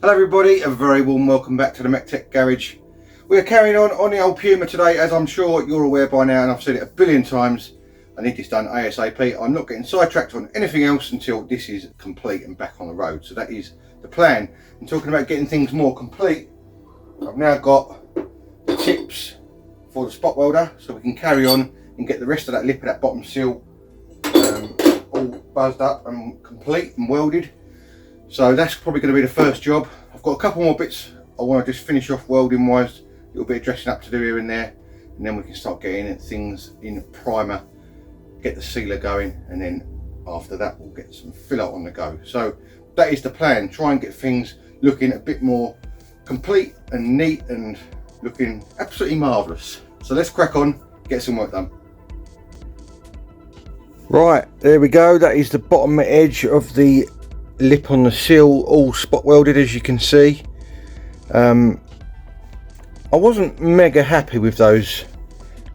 Hello everybody, a very warm welcome back to the MEC-TEC garage. We are carrying on the old Puma today, as I'm sure you're aware by now, and I've said it a billion times. I need this done ASAP. I'm not getting sidetracked on anything else until this is complete and back on the road. So that is the plan. And talking about getting things more complete, I've now got the tips for the spot welder, so we can carry on and get the rest of that lip of that bottom seal all buzzed up and complete and welded. So that's probably going to be the first job. I've got a couple more bits I want to just finish off welding wise, a little bit of dressing up to do here and there, and then we can start getting things in primer, get the sealer going, and then after that we'll get some filler on the go. So that is the plan, try and get things looking a bit more complete and neat and looking absolutely marvellous. So let's crack on, get some work done. Right, there we go, that is the bottom edge of the lip on the seal, all spot welded as you can see. I wasn't mega happy with those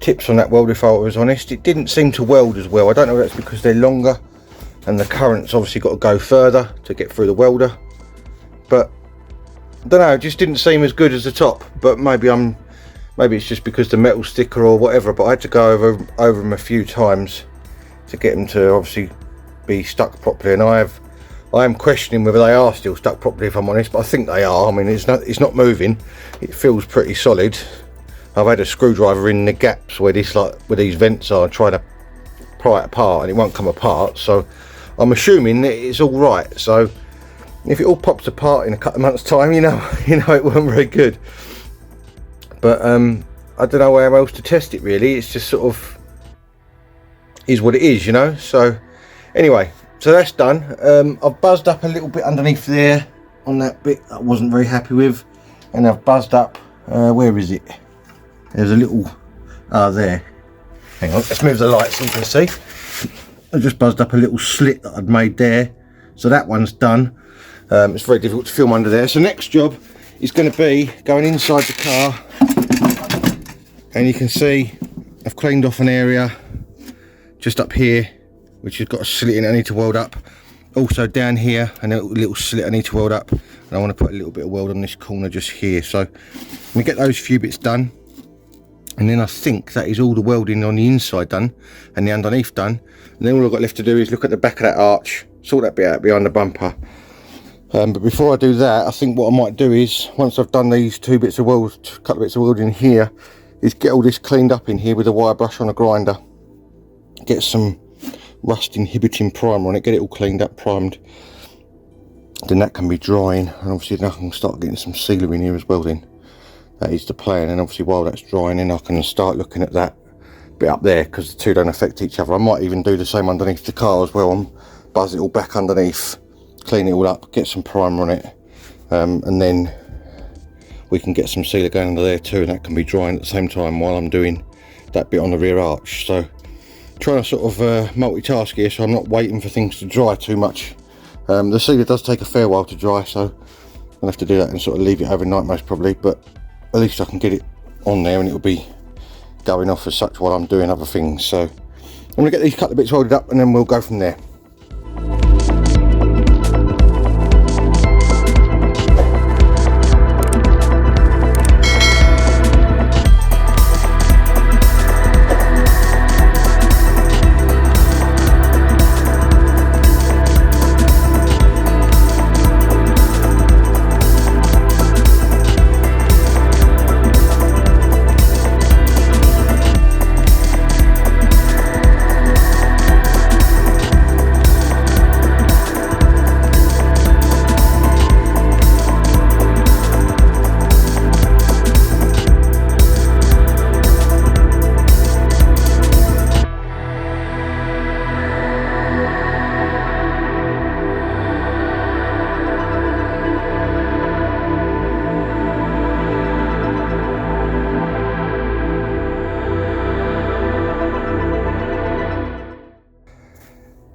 tips on that weld, if I was honest. It didn't seem to weld as well. I don't know if that's because they're longer and the current's obviously got to go further to get through the welder, but I don't know, it just didn't seem as good as the top. But maybe it's just because the metal sticker or whatever, but I had to go over them a few times to get them to obviously be stuck properly, and I am questioning whether they are still stuck properly, if I'm honest, but I think they are. I mean, it's not moving, it feels pretty solid. I've had a screwdriver in the gaps where these vents are, trying to pry it apart, and it won't come apart, so I'm assuming that it's all right. So if it all pops apart in a couple of months time, you know it wasn't very good. But I don't know where else to test it really. It's just sort of is what it is, you know. So anyway, so that's done. I've buzzed up a little bit underneath there on that bit I wasn't very happy with, and I've buzzed up, where is it? There's a little, there. Hang on, let's move the light so you can see. I just buzzed up a little slit that I'd made there. So that one's done. It's very difficult to film under there. So next job is going to be going inside the car, and you can see I've cleaned off an area just up here, which has got a slit in it I need to weld up. Also down here, a little slit I need to weld up, and I want to put a little bit of weld on this corner just here. So I'm going to get those few bits done, and then I think that is all the welding on the inside done and the underneath done. And then all I've got left to do is look at the back of that arch, sort that bit out behind the bumper. But before I do that, I think what I might do is, once I've done these couple of bits of welding here, is get all this cleaned up in here with a wire brush on a grinder, get some rust inhibiting primer on it, get it all cleaned up, primed. Then that can be drying, and obviously then I can start getting some sealer in here as well. Then that is the plan, and obviously while that's drying, then I can start looking at that bit up there, because the two don't affect each other. I might even do the same underneath the car as well, and buzz it all back underneath, clean it all up, get some primer on it, and then we can get some sealer going under there too, and that can be drying at the same time while I'm doing that bit on the rear arch. So trying to sort of multitask here, so I'm not waiting for things to dry too much. The sealer does take a fair while to dry, so I'll have to do that and sort of leave it overnight most probably, but at least I can get it on there and it'll be going off as such while I'm doing other things. So I'm going to get these couple of bits welded up, and then we'll go from there.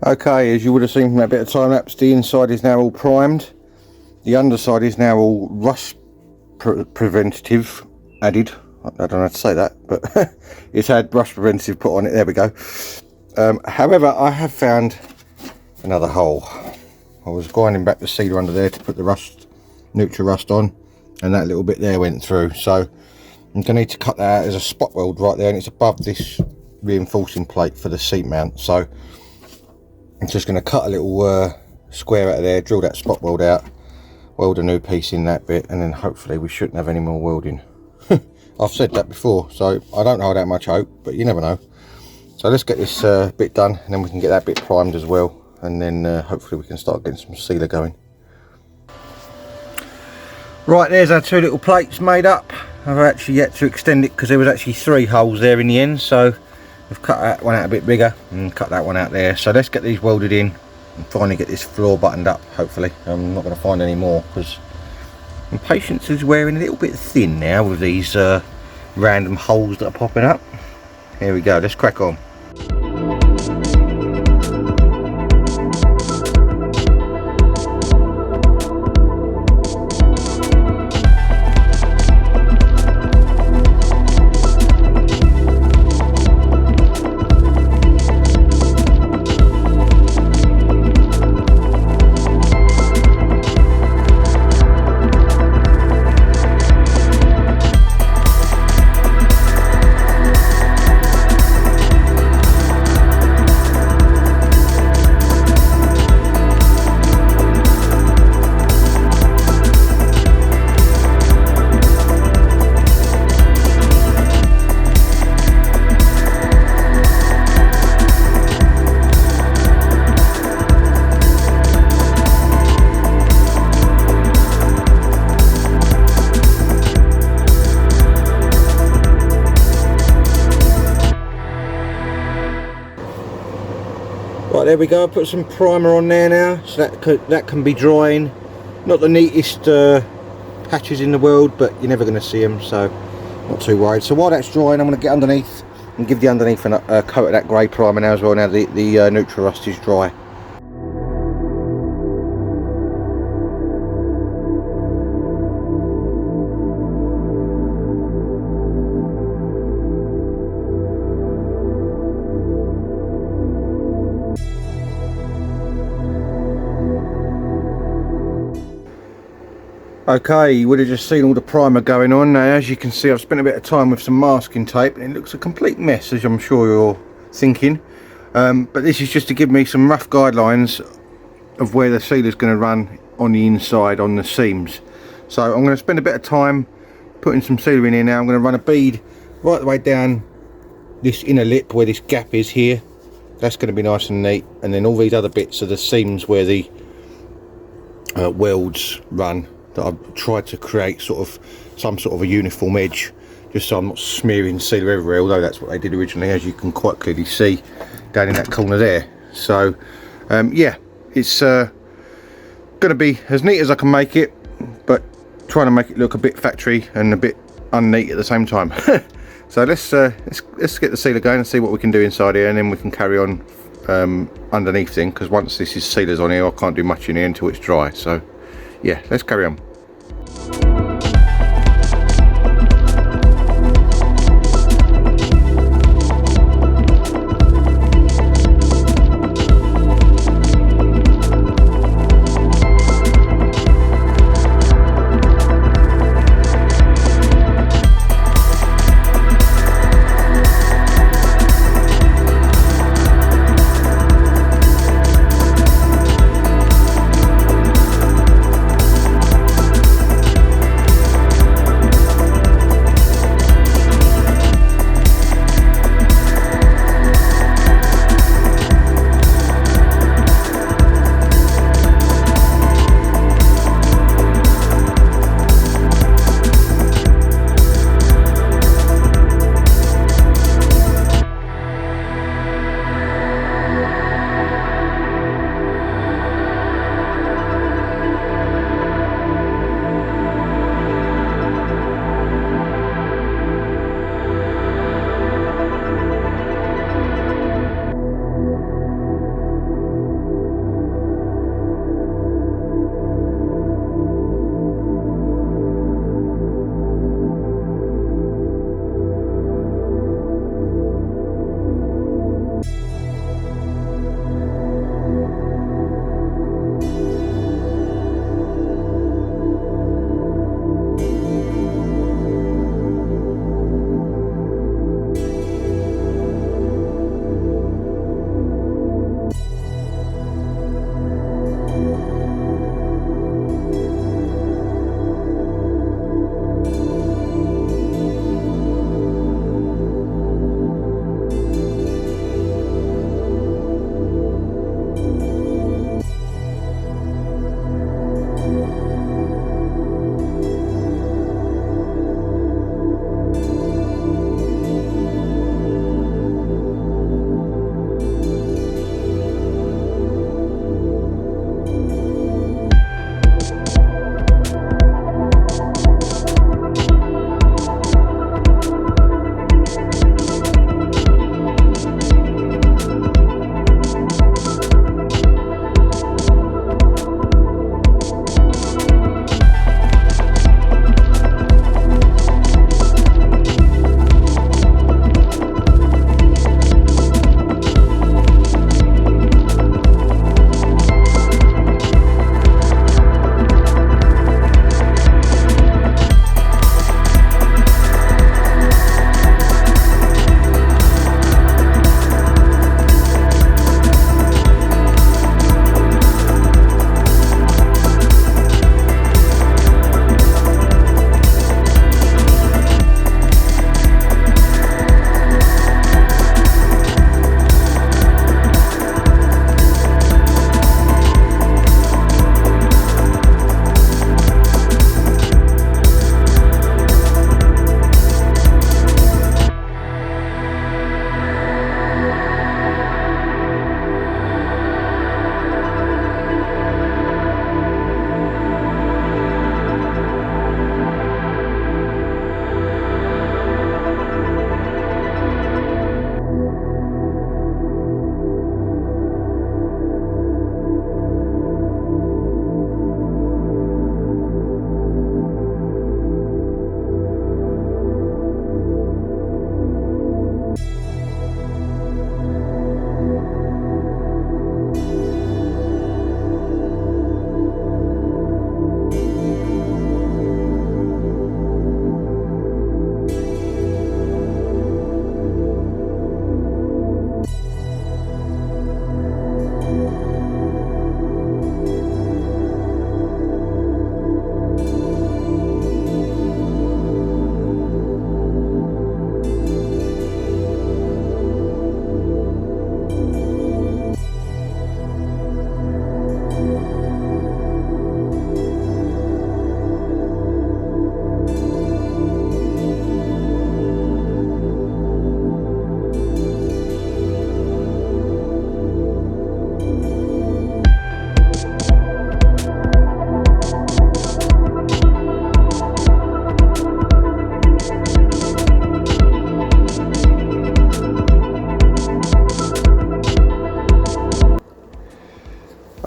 Okay, as you would have seen from that bit of time lapse, the inside is now all primed. The underside is now all rust preventative added. I don't know how to say that, but it's had rust preventative put on it. There we go. However, I have found another hole. I was grinding back the sealer under there to put the rust neutral rust on, and that little bit there went through. So I'm going to need to cut that out. There's a spot weld right there, and it's above this reinforcing plate for the seat mount. So I'm just going to cut a little square out of there, drill that spot weld out, weld a new piece in that bit, and then hopefully we shouldn't have any more welding. I've said that before, so I don't hold out much hope, but you never know. So let's get this bit done, and then we can get that bit primed as well, and then hopefully we can start getting some sealer going. Right, there's our two little plates made up. I've actually yet to extend it because there was actually 3 holes there in the end, so I've cut that one out a bit bigger and cut that one out there. So let's get these welded in and finally get this floor buttoned up. Hopefully I'm not going to find any more, because my patience is wearing a little bit thin now with these random holes that are popping up. Here we go, let's crack on. Right, there we go. I put some primer on there now, so that can be drying. Not the neatest patches in the world, but you're never going to see them, so not too worried. So while that's drying, I'm going to get underneath and give the underneath a coat of that grey primer now as well. Now the neutral rust is dry. Okay, you would have just seen all the primer going on. Now, as you can see, I've spent a bit of time with some masking tape, and it looks a complete mess, as I'm sure you're thinking. But this is just to give me some rough guidelines of where the sealer's going to run on the inside, on the seams. So I'm going to spend a bit of time putting some sealer in here now. I'm going to run a bead right the way down this inner lip where this gap is here. That's going to be nice and neat. And then all these other bits are the seams where the welds run, that I've tried to create some sort of a uniform edge, just so I'm not smearing sealer everywhere, although that's what they did originally, as you can quite clearly see down in that corner there. So yeah, it's going to be as neat as I can make it, but trying to make it look a bit factory and a bit unneat at the same time. So let's get the sealer going and see what we can do inside here, and then we can carry on underneath then, because once this is sealers on here, I can't do much in here until it's dry. So yeah, let's carry on.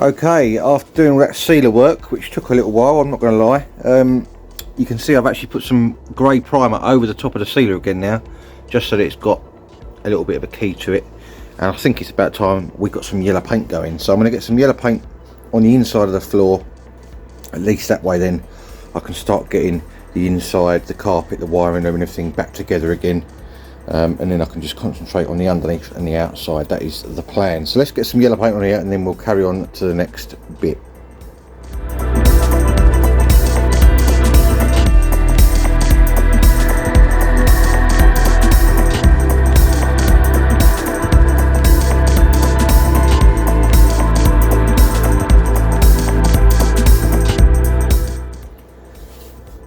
Okay, after doing all that sealer work, which took a little while, I'm not going to lie, you can see I've actually put some grey primer over the top of the sealer again now, just so that it's got a little bit of a key to it. And I think it's about time we got some yellow paint going. So I'm going to get some yellow paint on the inside of the floor, at least that way then I can start getting the inside, the carpet, the wiring and everything back together again. And then I can just concentrate on the underneath and the outside. That is the plan. So let's get some yellow paint on here and then we'll carry on to the next bit.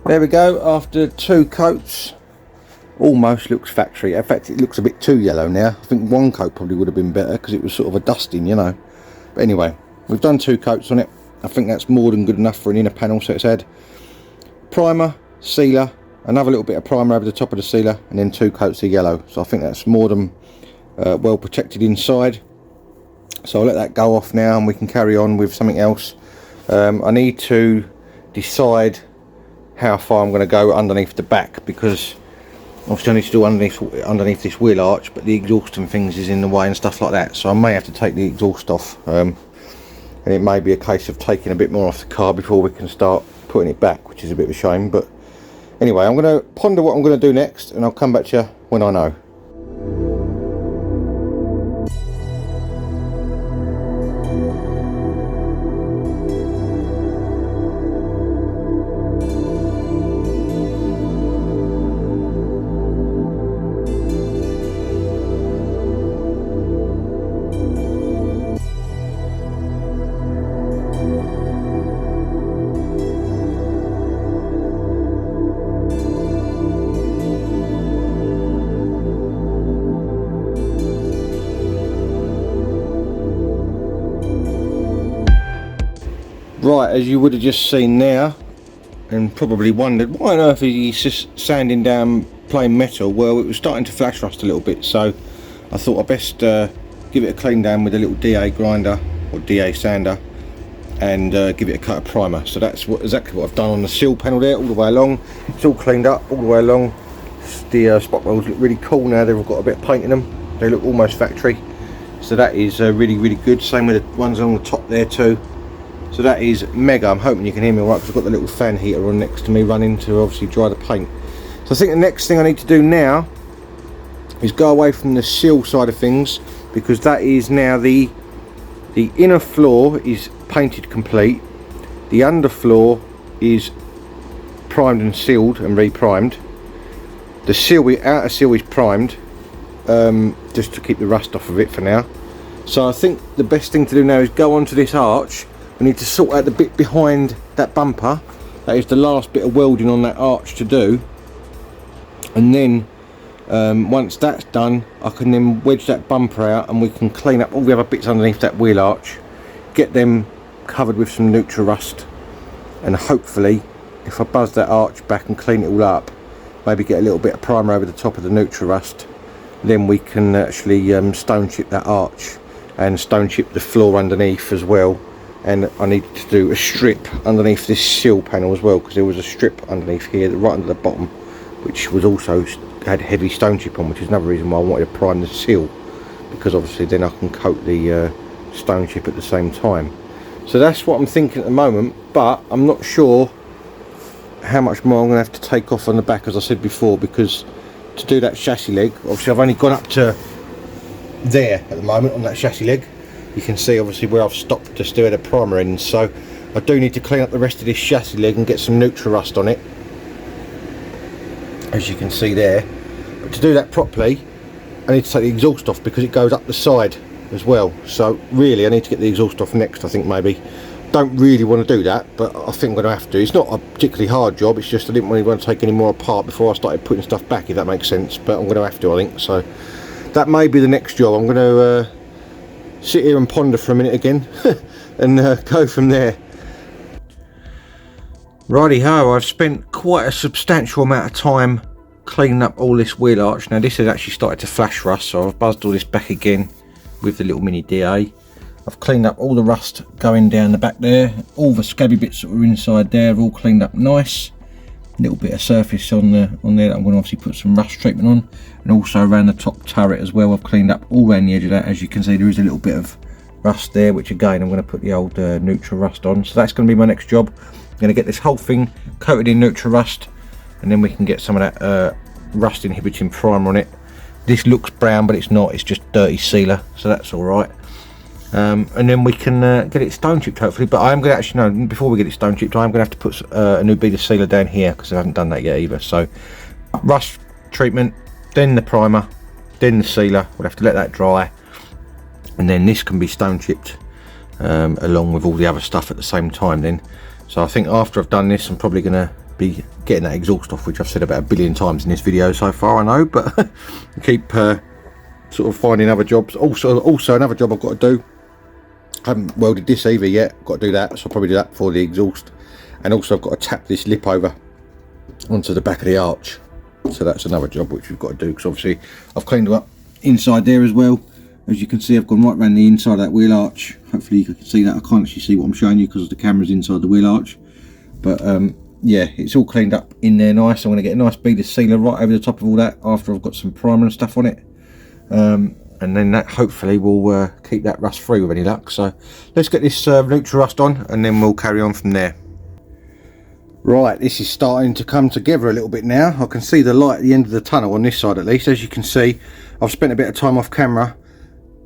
There we go, after 2 coats. Almost looks factory. In fact, it looks a bit too yellow now. I think 1 coat probably would have been better because it was sort of a dusting, you know. But anyway, we've done 2 coats on it. I think that's more than good enough for an inner panel. So it's had primer, sealer, another little bit of primer over the top of the sealer, and then 2 coats of yellow. So I think that's more than well protected inside. So I'll let that go off now and we can carry on with something else. I need to decide how far I'm going to go underneath the back, because obviously I need to do underneath this wheel arch, but the exhaust and things is in the way and stuff like that, so I may have to take the exhaust off, and it may be a case of taking a bit more off the car before we can start putting it back, which is a bit of a shame. But anyway, I'm going to ponder what I'm going to do next and I'll come back to you when I know. Right, as you would have just seen now, and probably wondered, why on earth is he just sanding down plain metal? Well, it was starting to flash rust a little bit, so I thought I'd best give it a clean down with a little DA grinder, or DA sander, and give it a coat of primer. So that's exactly what I've done on the sill panel there, all the way along. It's all cleaned up all the way along. The spot welds look really cool now, they've all got a bit of paint in them. They look almost factory. So that is really, really good. Same with the ones on the top there too. So that is mega. I'm hoping you can hear me alright because I've got the little fan heater on next to me running to obviously dry the paint. So I think the next thing I need to do now is go away from the sill side of things, because that is now the inner floor is painted complete. The underfloor is primed and sealed and re-primed. The outer sill is primed, just to keep the rust off of it for now. So I think the best thing to do now is go onto this arch. I need to sort out the bit behind that bumper. That is the last bit of welding on that arch to do, and then once that's done I can then wedge that bumper out and we can clean up all the other bits underneath that wheel arch, get them covered with some neutral rust, and hopefully if I buzz that arch back and clean it all up, maybe get a little bit of primer over the top of the neutral rust, then we can actually stone chip that arch and stone chip the floor underneath as well. And I needed to do a strip underneath this sill panel as well, because there was a strip underneath here, right under the bottom, which was also had heavy stone chip on, which is another reason why I wanted to prime the sill, because obviously then I can coat the stone chip at the same time. So that's what I'm thinking at the moment, but I'm not sure how much more I'm going to have to take off on the back, as I said before, because to do that chassis leg, obviously I've only gone up to there at the moment on that chassis leg. You can see obviously where I've stopped just to the primer ends, so I do need to clean up the rest of this chassis leg and get some neutral rust on it, as you can see there. But to do that properly I need to take the exhaust off, because it goes up the side as well. So really I need to get the exhaust off next, I think. Maybe don't really want to do that, but I think I'm going to have to. It's not a particularly hard job, it's just I didn't really want to take any more apart before I started putting stuff back, if that makes sense. But I'm going to have to, I think. So that may be the next job. I'm going to sit here and ponder for a minute again and go from there. Righty ho, I've spent quite a substantial amount of time cleaning up all this wheel arch. Now this has actually started to flash rust, so I've buzzed all this back again with the little mini DA. I've cleaned up all the rust going down the back there. All the scabby bits that were inside there are all cleaned up nice. A little bit of surface on there that I'm going to obviously put some rust treatment on, and also around the top turret as well. I've cleaned up all around the edge of that. As you can see, there is a little bit of rust there, which again I'm going to put the old neutral rust on. So that's going to be my next job. I'm going to get this whole thing coated in neutral rust, and then we can get some of that rust inhibiting primer on it. This looks brown, but it's not, it's just dirty sealer, so that's all right. And then we can get it stone chipped hopefully. But I am going to actually, no, before we get it stone chipped, I'm going to have to put a new bead of sealer down here, because I haven't done that yet either. So rust treatment, then the primer, then the sealer. We'll have to let that dry, and then this can be stone chipped along with all the other stuff at the same time then. So I think after I've done this, I'm probably going to be getting that exhaust off, which I've said about 1 billion times in this video so far, I know, but keep sort of finding other jobs. Also another job I've got to do, I haven't welded this either yet, got to do that, so I'll probably do that before the exhaust. And also I've got to tap this lip over onto the back of the arch, so that's another job which we've got to do, because obviously I've cleaned it up inside there as well. As you can see, I've gone right around the inside of that wheel arch. Hopefully you can see that. I can't actually see what I'm showing you because the camera's inside the wheel arch, but yeah, it's all cleaned up in there nice. I'm going to get a nice bead of sealer right over the top of all that after I've got some primer and stuff on it, and then that hopefully will keep that rust free with any luck. So let's get this neutral rust on, and then we'll carry on from there. Right, this is starting to come together a little bit now. I can see the light at the end of the tunnel on this side at least. As you can see, I've spent a bit of time off camera,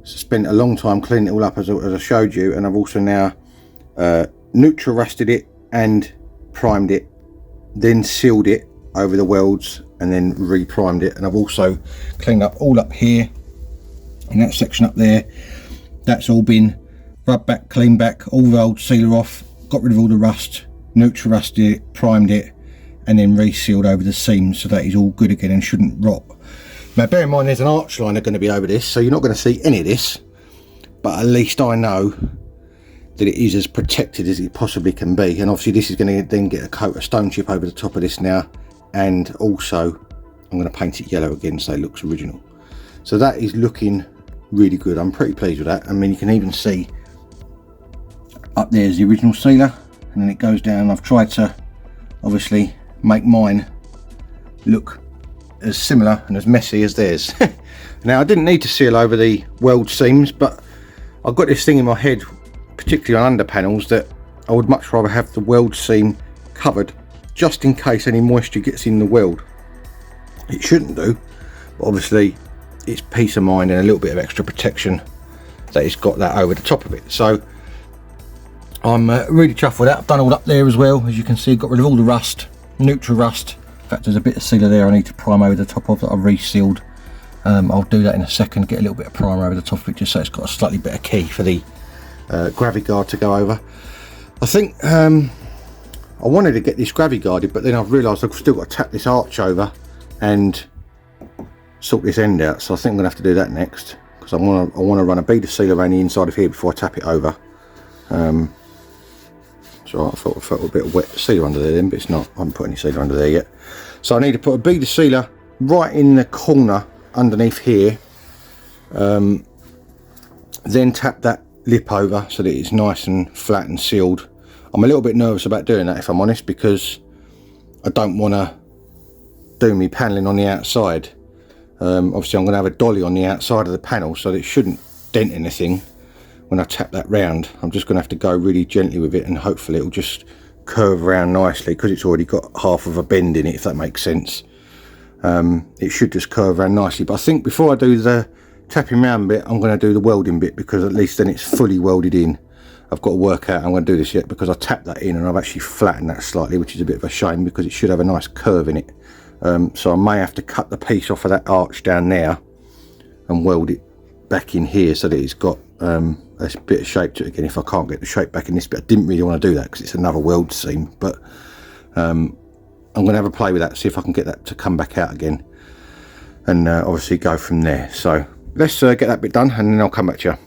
spent a long time cleaning it all up as I showed you, and I've also now neutral rusted it and primed it, then sealed it over the welds, and then re-primed it. And I've also cleaned up all up here in that section up there. That's all been rubbed back, cleaned back, all the old sealer off, got rid of all the rust, neutral rusted it, primed it, and then re-sealed over the seams so that is all good again and shouldn't rot. Now bear in mind there's an arch liner going to be over this, so you're not going to see any of this, but at least I know that it is as protected as it possibly can be. And obviously this is going to then get a coat of stone chip over the top of this now, and also I'm going to paint it yellow again so it looks original. So that is looking really good. I'm pretty pleased with that. I mean, you can even see up there's the original sealer, and then it goes down. I've tried to obviously make mine look as similar and as messy as theirs. Now I didn't need to seal over the weld seams, but I've got this thing in my head, particularly on under panels, that I would much rather have the weld seam covered just in case any moisture gets in the weld. It shouldn't do, but obviously it's peace of mind and a little bit of extra protection that it's got that over the top of it. So I'm really chuffed with that. I've done all up there as well. As you can see, got rid of all the rust, neutral rust. In fact, there's a bit of sealer there I need to prime over the top of that I've resealed. I'll do that in a second, get a little bit of primer over the top of it just so it's got a slightly better key for the gravity guard to go over. I think I wanted to get this gravity guarded, but then I've realised I've still got to tap this arch over and sort this end out, so I think I'm going to have to do that next, because I want to run a bead of sealer around the inside of here before I tap it over. So I thought I felt a bit of wet sealer under there then, but it's not. I haven't put any sealer under there yet. So I need to put a bead of sealer right in the corner underneath here, then tap that lip over so that it's nice and flat and sealed. I'm a little bit nervous about doing that, if I'm honest, because I don't want to do me panelling on the outside. Obviously I'm going to have a dolly on the outside of the panel, so that it shouldn't dent anything when I tap that round. I'm just going to have to go really gently with it, and hopefully it'll just curve around nicely, because it's already got half of a bend in it, if that makes sense. It should just curve around nicely. But I think before I do the tapping round bit, I'm going to do the welding bit, because at least then it's fully welded in. I've got to work out how I'm going to do this yet, because I tapped that in and I've actually flattened that slightly, which is a bit of a shame, because it should have a nice curve in it. So I may have to cut the piece off of that arch down there and weld it back in here so that it's got a bit of shape to it again, if I can't get the shape back in this bit. I didn't really want to do that because it's another weld seam, but I'm going to have a play with that, see if I can get that to come back out again, and obviously go from there. So let's get that bit done, and then I'll come back to you.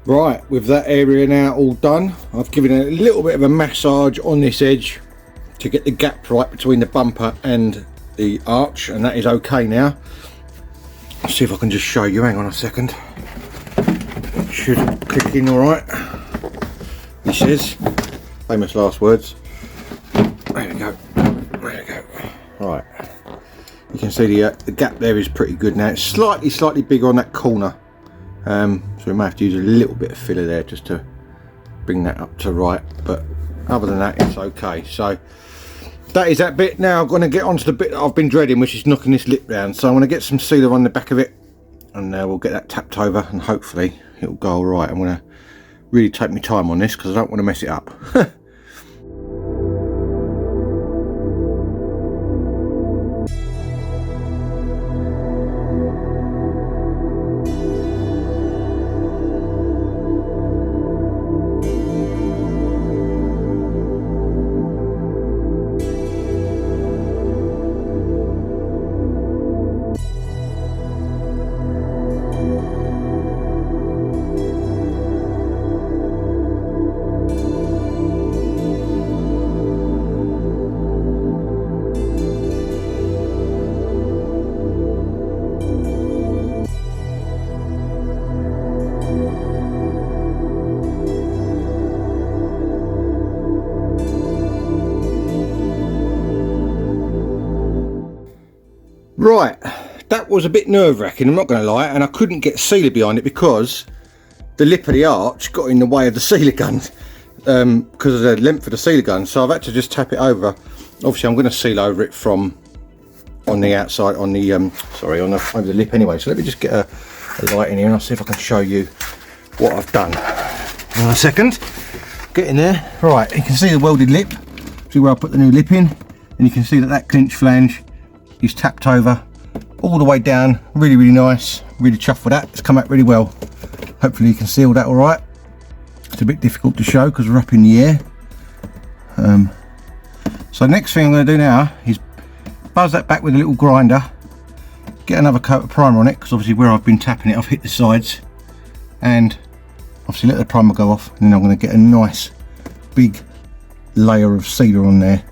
Right, with that area now all done, I've given it a little bit of a massage on this edge to get the gap right between the bumper and the arch, and that is okay now. Let's see if I can just show you. Hang on a second. It should click in all right. He says, famous last words. There we go. There we go. Right. You can see the gap there is pretty good now. It's slightly bigger on that corner. So we may have to use a little bit of filler there just to bring that up to right, but other than that it's okay. So that is that bit. Now I'm going to get onto the bit that I've been dreading, which is knocking this lip down. So I'm going to get some sealer on the back of it, and we'll get that tapped over, and hopefully it'll go all right. I'm going to really take my time on this because I don't want to mess it up. Right, that was a bit nerve-wracking, I'm not going to lie, and I couldn't get sealer behind it because the lip of the arch got in the way of the sealer gun, because of the length of the sealer gun. So I've had to just tap it over. Obviously I'm going to seal over it from on the outside, on the over the lip anyway. So let me just get a light in here and I'll see if I can show you what I've done. In a second, get in there. Right, you can see the welded lip, see where I put the new lip in, and you can see that clinch flange is tapped over all the way down. Really nice, really chuffed with that. It's come out really well. Hopefully you can see all that all right. It's a bit difficult to show because we're up in the air. So next thing I'm going to do now is buzz that back with a little grinder, get another coat of primer on it, because obviously where I've been tapping it I've hit the sides, and obviously let the primer go off, and then I'm going to get a nice big layer of sealer on there.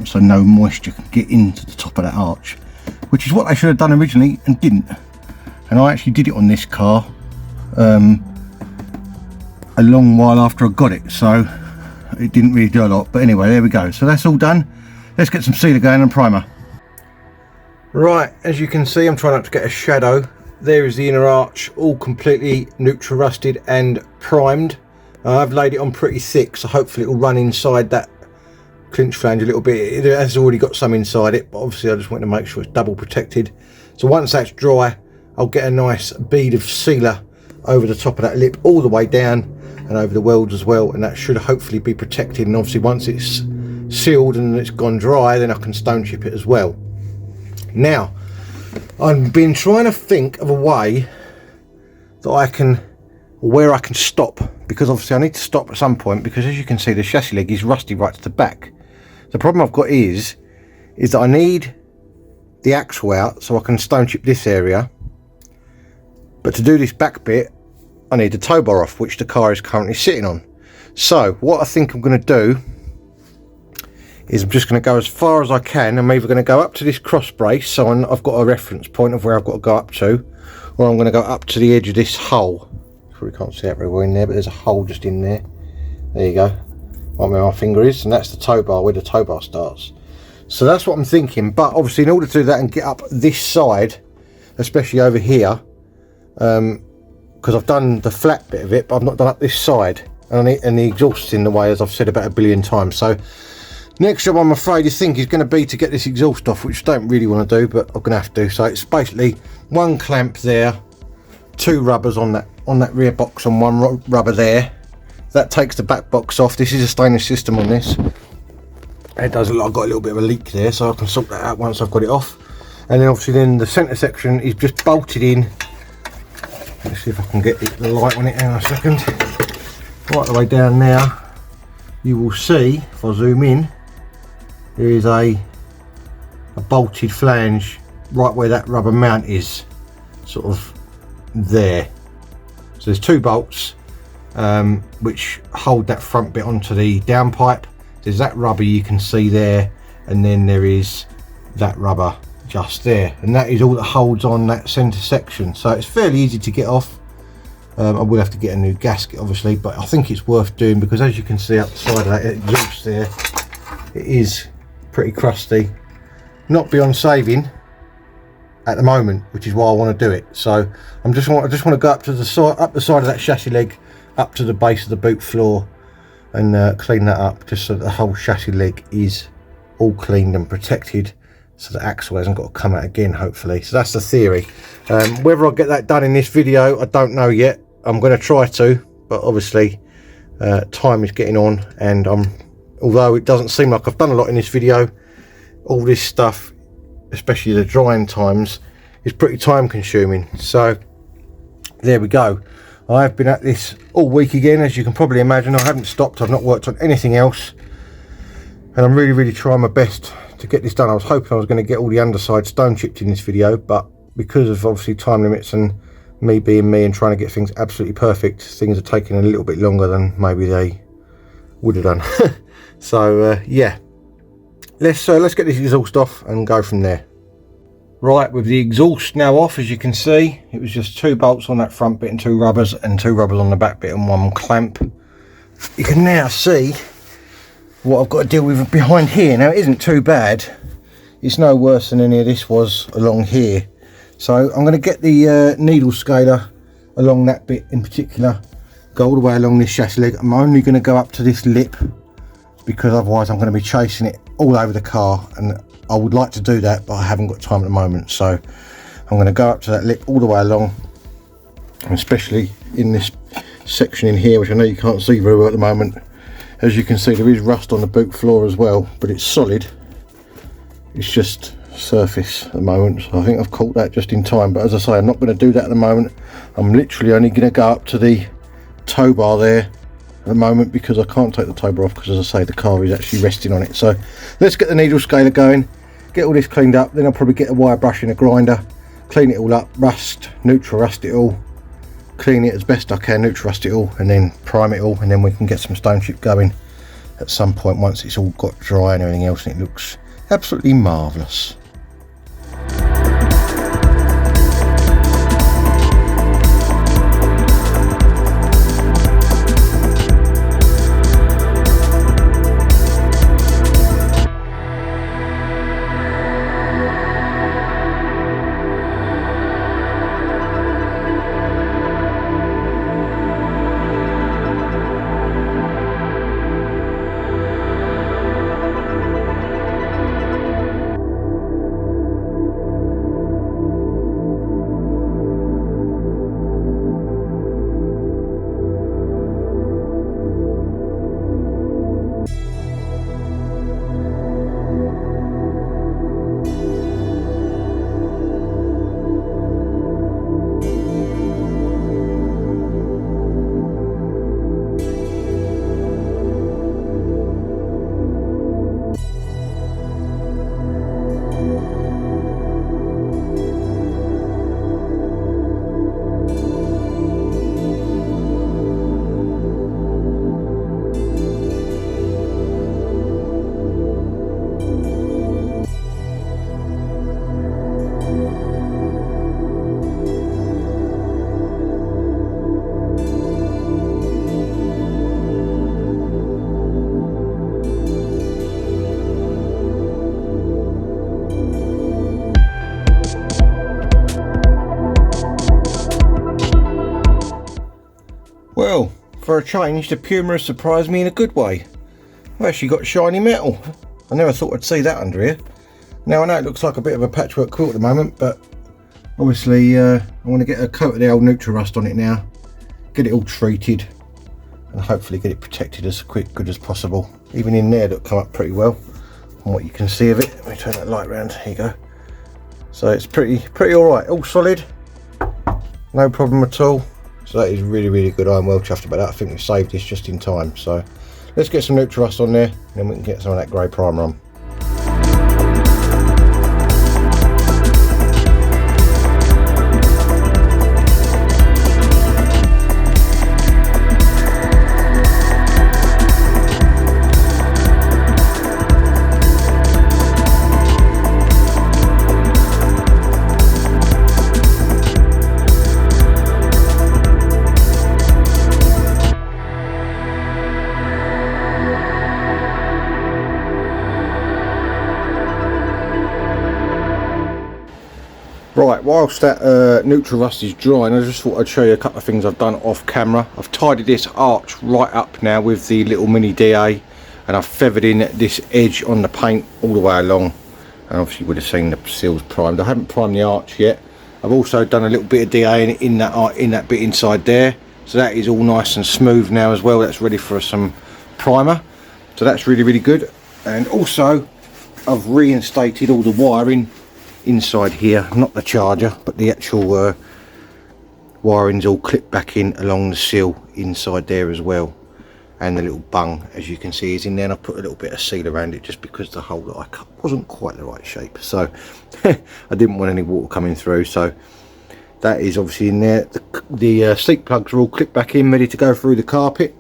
So no moisture can get into the top of that arch, which is what I should have done originally and didn't. And I actually did it on this car a long while after I got it, so it didn't really do a lot. But anyway, there we go. So that's all done. Let's get some sealer going and primer. Right, as you can see, I'm trying not to get a shadow. There is the inner arch, all completely neutral rusted and primed. I've laid it on pretty thick, so hopefully it will run inside that clinch flange a little bit. It has already got some inside it, but obviously I just want to make sure it's double protected. So once that's dry, I'll get a nice bead of sealer over the top of that lip all the way down and over the welds as well, and that should hopefully be protected. And obviously once it's sealed and it's gone dry, then I can stone chip it as well. Now I've been trying to think of a way that I can, where I can stop, because obviously I need to stop at some point, because as you can see the chassis leg is rusty right to the back. The problem I've got is that I need the axle out so I can stone chip this area, but to do this back bit I need the tow bar off, which the car is currently sitting on. So what I think I'm going to do is I'm just going to go as far as I can. I'm either going to go up to this cross brace, so I've got a reference point of where I've got to go up to, or I'm going to go up to the edge of this hole. Probably can't see that very well in there, but there's a hole just in there. There you go, right where my finger is, and that's the tow bar, where the tow bar starts. So that's what I'm thinking. But obviously in order to do that and get up this side, especially over here, because I've done the flat bit of it, but I've not done up this side, and the exhaust's in the way, as I've said about 1 billion times. So next job I'm afraid is going to be to get this exhaust off, which I don't really want to do, but I'm going to have to. So it's basically one clamp there, 2 rubbers on that rear box, and 1 rubber there. That takes the back box off. This is a stainless system on this. It does look like I've got a little bit of a leak there, so I can sort that out once I've got it off. And then obviously the centre section is just bolted in. Let's see if I can get the light on it in a second. Right the way down now, you will see, if I zoom in, there is a bolted flange right where that rubber mount is, sort of there. So there's 2 bolts, which hold that front bit onto the downpipe. There's that rubber you can see there, and then there is that rubber just there, and that is all that holds on that center section, so it's fairly easy to get off. I will have to get a new gasket obviously, but I think it's worth doing because as you can see up the side of that exhaust there, it is pretty crusty, not beyond saving at the moment, which is why I want to do it. So I just want to go up to the side, up the side of that chassis leg, up to the base of the boot floor, and clean that up, just so that the whole chassis leg is all cleaned and protected, so the axle hasn't got to come out again, hopefully. So that's the theory. Whether I'll get that done in this video, I don't know yet. I'm going to try to, but obviously time is getting on, and although it doesn't seem like I've done a lot in this video, all this stuff, especially the drying times, is pretty time consuming. So there we go. I've been at this all week again, as you can probably imagine. I haven't stopped. I've not worked on anything else, and I'm really trying my best to get this done. I was hoping I was going to get all the underside stone chipped in this video, but because of obviously time limits and me being me and trying to get things absolutely perfect, things are taking a little bit longer than maybe they would have done. So yeah, let's get this exhaust off and go from there. Right, with the exhaust now off, as you can see, it was just 2 bolts on that front bit and 2 rubbers, and 2 rubbers on the back bit and 1 clamp. You can now see what I've got to deal with behind here. Now it isn't too bad, it's no worse than any of this was along here. So I'm going to get the needle scaler along that bit in particular, go all the way along this chassis leg. I'm only going to go up to this lip, because otherwise I'm going to be chasing it all over the car, and I would like to do that, but I haven't got time at the moment. So I'm going to go up to that lip all the way along, and especially in this section in here, which I know you can't see very well at the moment. As you can see, there is rust on the boot floor as well, but it's solid. It's just surface at the moment, so I think I've caught that just in time. But as I say, I'm not going to do that at the moment. I'm literally only going to go up to the tow bar there at the moment, because I can't take the tow bar off, because as I say, the car is actually resting on it. So let's get the needle scaler going, get all this cleaned up, then I'll probably get a wire brush and a grinder, clean it all up, neutral rust it all, clean it as best I can, neutral rust it all, and then prime it all, and then we can get some stone chip going at some point once it's all got dry and everything else, and it looks absolutely marvellous. Well, for a change, the Puma has surprised me in a good way. I've actually got shiny metal. I never thought I'd see that under here. Now I know it looks like a bit of a patchwork quilt at the moment, but obviously I want to get a coat of the old neutral rust on it now, get it all treated, and hopefully get it protected as good as possible. Even in there, it'll come up pretty well from what you can see of it. Let me turn that light around. Here you go. So it's pretty all right, all solid, no problem at all. So that is really good. I'm well chuffed about that. I think we saved this just in time. So let's get some neutral rust on there, and then we can get some of that grey primer on. Right, whilst that neutral rust is drying, I just thought I'd show you a couple of things I've done off camera. I've tidied this arch right up now with the little mini DA, and I've feathered in this edge on the paint all the way along. And obviously you would have seen the seals primed. I haven't primed the arch yet. I've also done a little bit of DA in that bit inside there, so that is all nice and smooth now as well. That's ready for some primer, so that's really good. And also I've reinstated all the wiring inside here, not the charger but the actual wiring's all clipped back in along the sill inside there as well, and the little bung, as you can see, is in there. And I put a little bit of seal around it just because the hole that I cut wasn't quite the right shape, so I didn't want any water coming through, so that is obviously in there. The seat plugs are all clipped back in, ready to go through the carpet.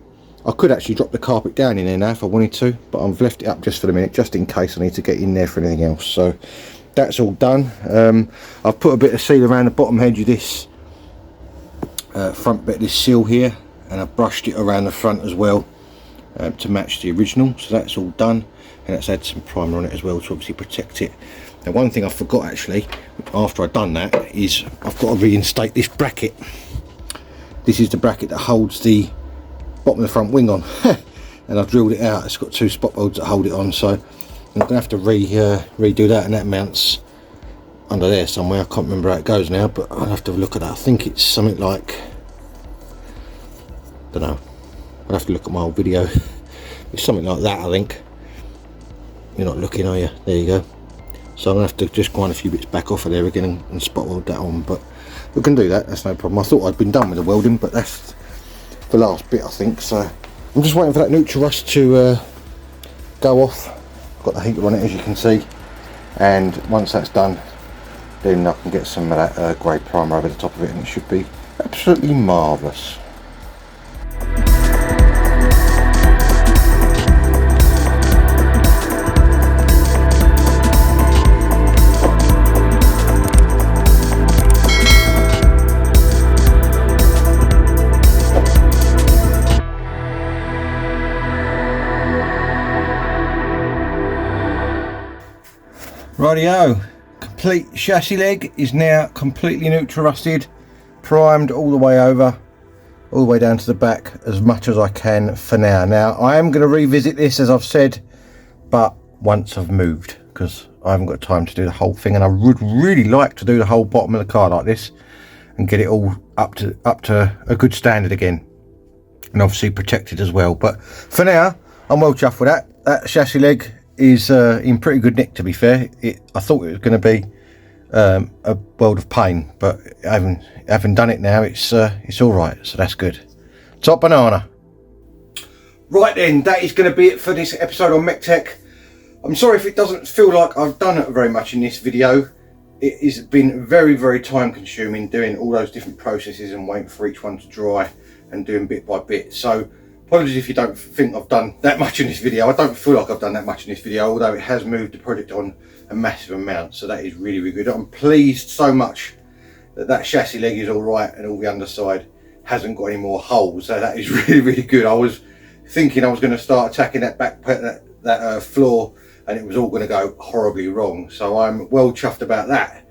I could actually drop the carpet down in there now if I wanted to, but I've left it up just for the minute, just in case I need to get in there for anything else. So that's all done. I've put a bit of seal around the bottom edge of this front bit of this seal here, and I've brushed it around the front as well to match the original, so that's all done. And let's add some primer on it as well to obviously protect it. Now, one thing I forgot actually after I've done that is I've got to reinstate this bracket. This is the bracket that holds the bottom of the front wing on and I've drilled it out. It's got two spot welds that hold it on, so I'm going to have to redo that, and that mounts under there somewhere. I can't remember how it goes now, but I'll have to look at that. I think it's something like, don't know, I'll have to look at my old video. It's something like that, I think. You're not looking, are you? There you go. So I'm going to have to just grind a few bits back off of there again and spot weld that on, but we can do that, that's no problem. I thought I'd been done with the welding, but that's the last bit, I think. So I'm just waiting for that neutral rust to go off. Got the heater on it, as you can see, and once that's done, then I can get some of that grey primer over the top of it, and it should be absolutely marvellous. Rightio, complete chassis leg is now completely neutral rusted, primed all the way over, all the way down to the back as much as I can for now. Now I am going to revisit this, as I've said, but once I've moved, because I haven't got time to do the whole thing, and I would really like to do the whole bottom of the car like this and get it all up to a good standard again, and obviously protected as well. But for now I'm well chuffed with that. That chassis leg is in pretty good nick, to be fair. I thought it was going to be a world of pain, but having done it now, it's all right, so that's good. Top banana. Right then, that is going to be it for this episode on MEC-TEC. I'm sorry if it doesn't feel like I've done very much in this video. It has been very time consuming doing all those different processes and waiting for each one to dry and doing bit by bit. So apologies if you don't think I've done that much in this video. I don't feel like I've done that much in this video, although it has moved the project on a massive amount, so that is really good. I'm pleased so much that that chassis leg is all right and all the underside hasn't got any more holes, so that is really good. I was thinking I was going to start attacking that back that floor, and it was all going to go horribly wrong, so I'm well chuffed about that.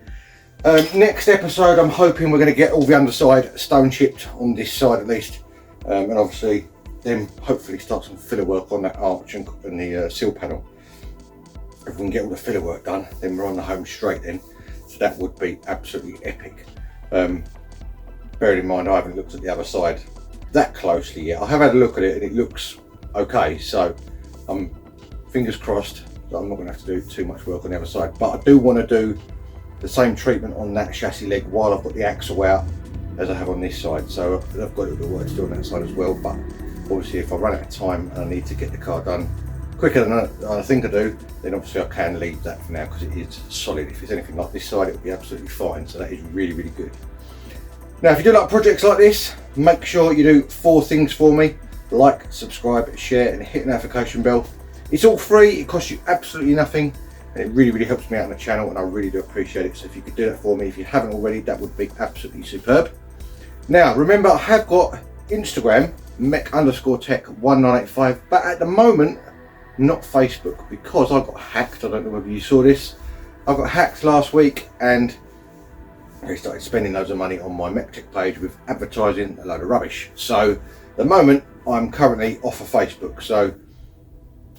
Next episode, I'm hoping we're going to get all the underside stone chipped on this side at least, and obviously then hopefully start some filler work on that arch and the seal panel. If we can get all the filler work done, then we're on the home straight then, so that would be absolutely epic. Bearing in mind I haven't looked at the other side that closely yet. I have had a look at it and it looks okay, so I'm fingers crossed that I'm not going to have to do too much work on the other side, but I do want to do the same treatment on that chassis leg while I've got the axle out as I have on this side, so I've got a little bit of work to do on that side as well. But obviously if I run out of time and I need to get the car done quicker than I think I do, then obviously I can leave that for now because it is solid. If it's anything like this side, it will be absolutely fine, so that is really good. Now if you do like projects like this, make sure you do 4 things for me: like, subscribe, share and hit the notification bell. It's all free, it costs you absolutely nothing, and it really helps me out on the channel, and I really do appreciate it. So if you could do that for me, if you haven't already, that would be absolutely superb. Now remember, I have got Instagram, MEC_TEC1985, but at the moment not Facebook, because I got hacked. I don't know whether you saw this. I got hacked last week and they started spending loads of money on my MEC-TEC page with advertising a load of rubbish. So at the moment I'm currently off of Facebook, so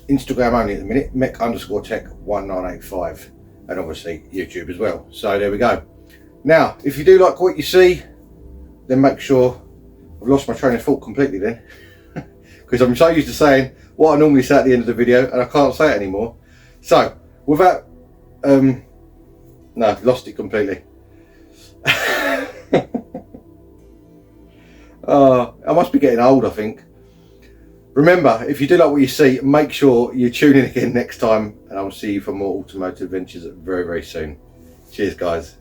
Instagram only at the minute, MEC_TEC1985, and obviously YouTube as well. So there we go. Now if you do like what you see, then make sure, I've lost my train of thought completely then, because I'm so used to saying what I normally say at the end of the video and I can't say it anymore. So without no, lost it completely. I must be getting old, I think. Remember, if you do like what you see, make sure you tune in again next time, and I'll see you for more automotive adventures very, very soon. Cheers, guys.